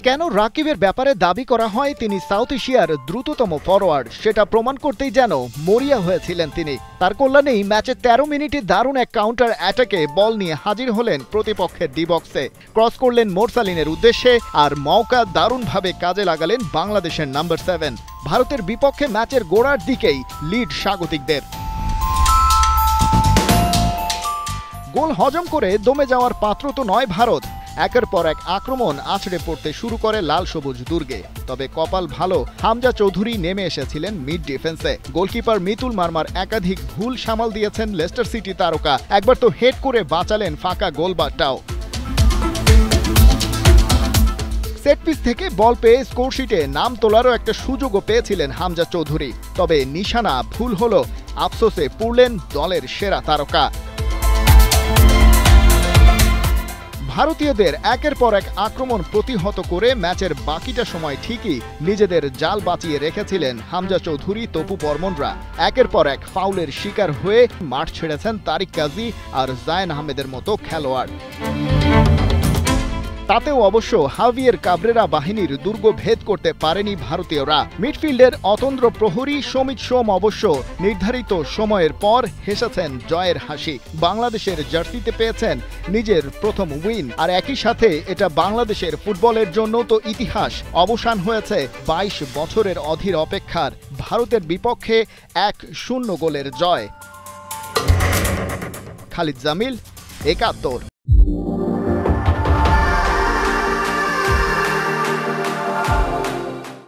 কেন রাকিবের ব্যাপারে দাবি করা হয় তিনি সাউথ এশিয়ার দ্রুততম ফরোয়ার্ড সেটা প্রমাণ করতেই যেন মরিয়া হয়েছিলেন তিনি। তার কল্যাণেই ম্যাচে ১৩ মিনিটে দারুণ এক কাউন্টার অ্যাটাকে বল নিয়ে হাজির হলেন প্রতিপক্ষের ডি বক্সে, ক্রস করলেন মোরসালিনের উদ্দেশ্যে আর মৌকা দারুণভাবে কাজে লাগালেন বাংলাদেশের নাম্বার 7। ভারতের বিপক্ষে ম্যাচের গোড়ার দিকেই লিড স্বাগতিকদের। গোল হজম করে দমে যাওয়ার পাত্র তো নয় ভারত। একের পর এক আক্রমণ আছড়ে পড়তে শুরু করে লাল সবুজ দুর্গে। তবে কপাল ভালো, হামজা চৌধুরী নেমে এসেছিলেন মিড ডিফেন্সে। গোলকিপার মিতুল মার্মার একাধিক ভুল সামাল দিয়েছেন লেস্টার সিটি তারকা। একবার তো হেড করে বাঁচালেন ফাঁকা গোলবারটাও। সেট পিস থেকে বল পেয়ে স্কোরশিটে নাম তোলারও একটা সুযোগও পেয়েছিলেন হামজা চৌধুরী। তবে নিশানা ভুল হলো, আফসোসে পড়লেন দলের সেরা তারকা। ভারতীয়দের একের পর এক আক্রমণ প্রতিহত করে ম্যাচের বাকিটা সময় ঠিকই নিজেদের জাল বাঁচিয়ে রেখেছিলেন হামজা চৌধুরী, তপু বর্মনরা। একের পর এক ফাউলের শিকার হয়ে মাঠ ছেড়েছেন তারিক কাজী আর জায়েন আহমেদের মতো খেলোয়াড়। তাতেও অবশ্য হাভিয়ের কাবরেরা বাহিনীর দুর্গ ভেদ করতে পারেনি ভারতীয়রা। মিডফিল্ডের অতন্দ্র প্রহরী সমিত সোম অবশ্য নির্ধারিত সময়ের পর হেসেছেন জয়ের হাসি। বাংলাদেশের জার্সিতে পেয়েছেন নিজের প্রথম উইন, আর একই সাথে এটা বাংলাদেশের ফুটবলের জন্য তো ইতিহাস। অবসান হয়েছে ২২ বছরের অধীর অপেক্ষার। ভারতের বিপক্ষে ১-০ গোলের জয়। খালিদ জামিল, ৭১।